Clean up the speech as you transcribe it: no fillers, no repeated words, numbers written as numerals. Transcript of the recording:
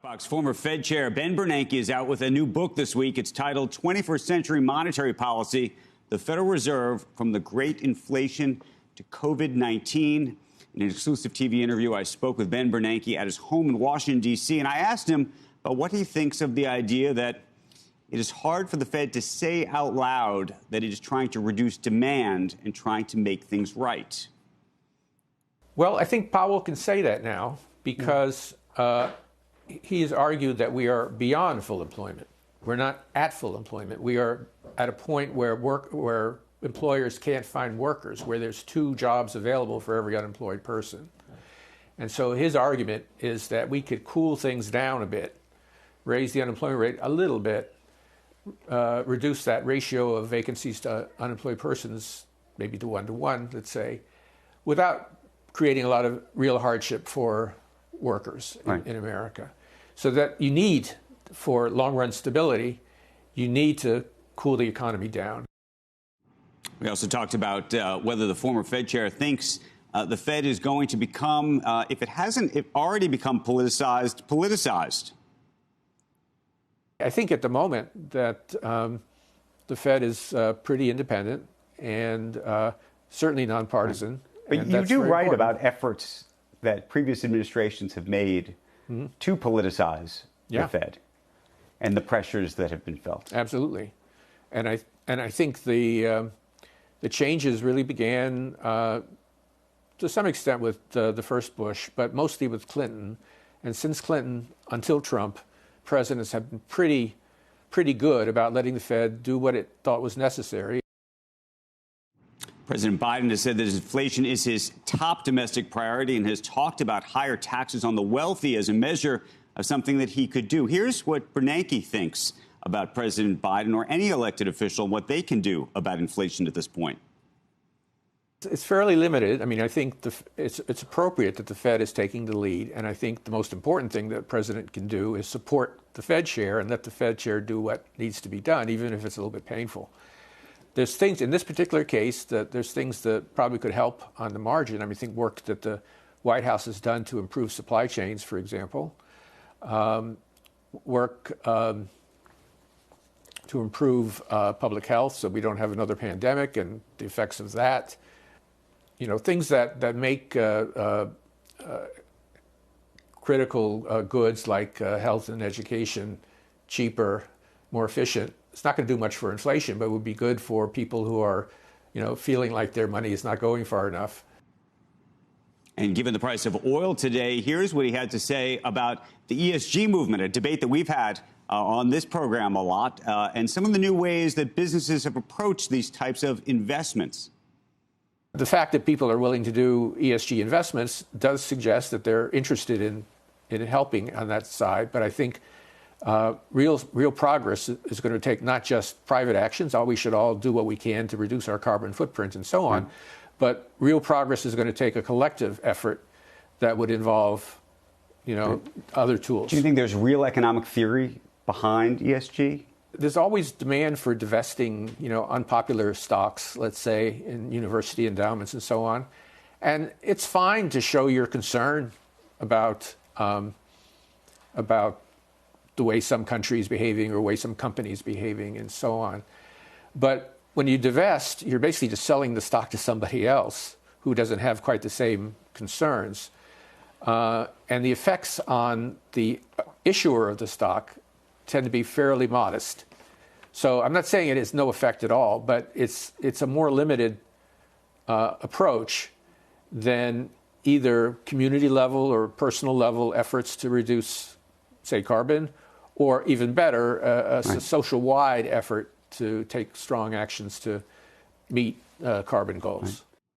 Fox former Fed Chair Ben Bernanke is out with a new book this week. It's titled 21st Century Monetary Policy, The Federal Reserve from the Great Inflation to COVID-19. In an exclusive TV interview, I spoke with Ben Bernanke at his home in Washington, D.C., and I asked him about what he thinks of the idea that it is hard for the Fed to say out loud that it is trying to reduce demand and trying to make things right. Well, I think Powell can say that now because he has argued that we are beyond full employment. We're not at full employment. We are at a point where employers can't find workers, where there's 2 jobs available for every unemployed person. And so his argument is that we could cool things down a bit, raise the unemployment rate a little bit, reduce that ratio of vacancies to unemployed persons, maybe to 1-to-1, let's say, without creating a lot of real hardship for workers in America. So that you need, for long-run stability, you need to cool the economy down. We also talked about whether the former Fed chair thinks the Fed is going to become, if it hasn't already become politicized. I think at the moment that the Fed is pretty independent and certainly nonpartisan. But you do write about efforts that previous administrations have made to politicize the Fed and the pressures that have been felt. Absolutely. And I think the changes really began to some extent with the first Bush, but mostly with Clinton. And since Clinton until Trump, presidents have been pretty good about letting the Fed do what it thought was necessary. President Biden has said that inflation is his top domestic priority and has talked about higher taxes on the wealthy as a measure of something that he could do. Here's what Bernanke thinks about President Biden or any elected official and what they can do about inflation at this point. It's fairly limited. I mean, I think it's appropriate that the Fed is taking the lead. And I think the most important thing that the president can do is support the Fed chair and let the Fed chair do what needs to be done, even if it's a little bit painful. There's things in this particular case there's things that probably could help on the margin. I mean, I think work that the White House has done to improve supply chains, for example, work to improve public health so we don't have another pandemic and the effects of that. You know, things that make critical goods like health and education cheaper, more efficient. It's not going to do much for inflation, but it would be good for people who are, feeling like their money is not going far enough. And given the price of oil today, here's what he had to say about the ESG movement, a debate that we've had on this program a lot, and some of the new ways that businesses have approached these types of investments. The fact that people are willing to do ESG investments does suggest that they're interested in helping on that side. But I think real progress is going to take not just private actions. We should all do what we can to reduce our carbon footprint and so on. But real progress is going to take a collective effort that would involve, other tools. Do you think there's real economic theory behind ESG? There's always demand for divesting, unpopular stocks, let's say, in university endowments and so on. And it's fine to show your concern about the way some countries behaving or the way some companies behaving and so on. But when you divest, you're basically just selling the stock to somebody else who doesn't have quite the same concerns. And the effects on the issuer of the stock tend to be fairly modest. So I'm not saying it has no effect at all, but it's a more limited approach than either community level or personal level efforts to reduce, say, carbon, or even better, a social-wide effort to take strong actions to meet carbon goals.